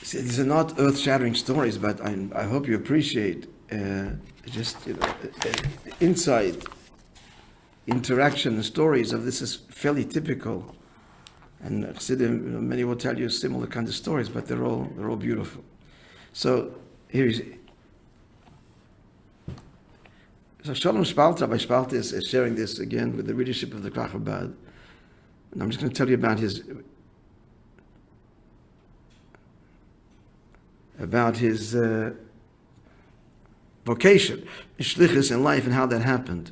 See, these are not earth-shattering stories, but I hope you appreciate insight, interaction, and stories of this is fairly typical. And Chassidim, many will tell you similar kinds of stories, but they're all beautiful. So here is. So Shalom Spalter, Rabbi Spalter is sharing this again with the readership of the Chabad. And I'm just going to tell you about his vocation, his shlichus in life, and how that happened.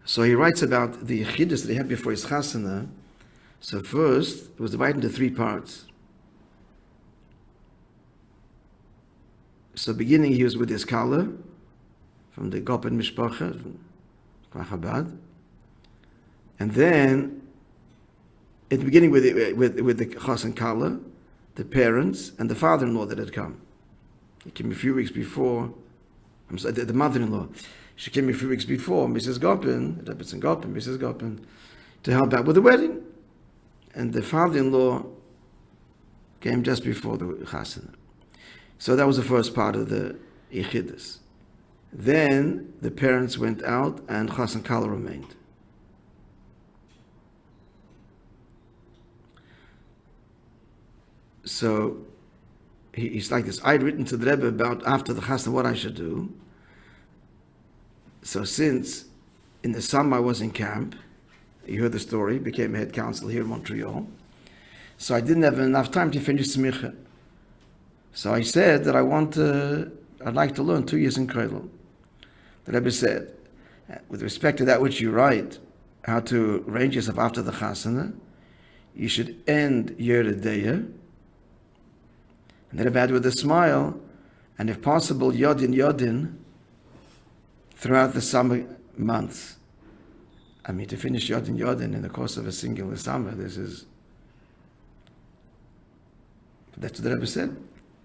So he writes about the yechidus that he had before his chasana. So first, it was divided into 3 parts. So beginning, he was with his kala from the Gopen Mishpacha, from Chabad. And then, at the beginning with the chas and kala, the parents, and the father-in-law that had come. He came a few weeks before, I'm sorry, the mother-in-law. She came a few weeks before, Mrs. Gopen, to help out with the wedding. And the father-in-law came just before the chasana. So that was the first part of the yechidus. Then the parents went out and chas and kala remained. So he's like this. I'd written to the Rebbe about after the chasana what I should do. So since in the summer I was in camp, you heard the story, became a head counsel here in Montreal. So I didn't have enough time to finish smicha. So I said that I'd like to learn 2 years in Kreidel. The Rebbe said, with respect to that which you write, how to arrange yourself after the chasana, you should end Yeredeya. And then Rebbe added with a smile, and if possible, Yodin, throughout the summer months. I mean, to finish Yodin in the course of a singular summer, that's what the Rebbe said.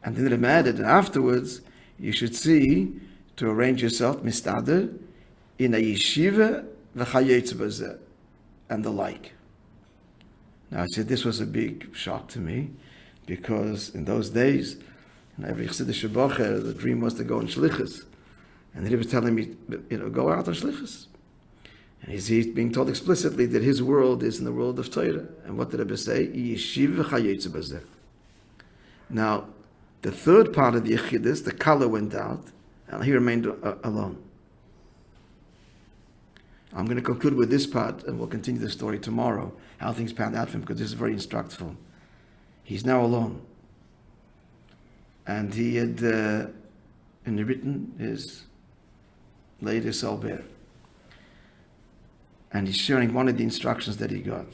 And then the Rebbe added, and afterwards, you should see to arrange yourself, mistader, in a yeshiva, v'chayetz bazeh, and the like. Now I said this was a big shock to me, because in those days, in every Chassidic Bocher, the dream was to go in shlichus. And he was telling me, go out on shlichus. And he's being told explicitly that his world is in the world of Torah. And what did the Rebbe say? Yeshiva v'chayetz bazeh. Now, the third part of the yechidus, the kala went out, and he remained alone. I'm going to conclude with this part, and we'll continue the story tomorrow, how things panned out for him, because this is very instructful. He's now alone. And he had written his latest soul bare. And he's sharing one of the instructions that he got.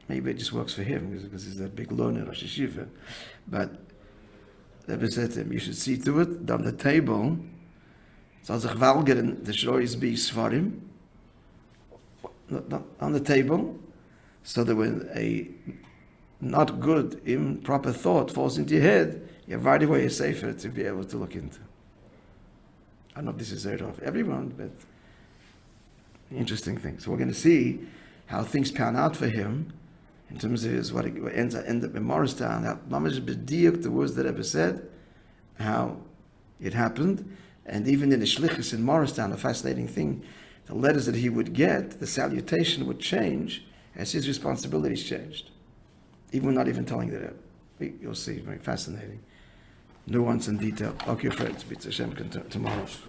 Maybe it just works for him because he's that big learner, Rosh Hashiva. But the Rebbe said to him, you should see to it on the table, so sich walgeren, the shrois be svarim, on the table, so that when a not good, improper thought falls into your head, you have right away a sefer to be able to look into. I don't know if this is heard of everyone, but interesting thing. So we're going to see how things pan out for him in terms of what ends up in Morristown, how Mamash B'diuk, the words that Rebbe said, how it happened, and even in the Shlichus in Morristown, a fascinating thing, the letters that he would get, the salutation would change as his responsibilities changed. Even not even telling the Rebbe. You'll see, very fascinating. Nuance and detail. Okay, friends, B'tz Hashem tomorrow.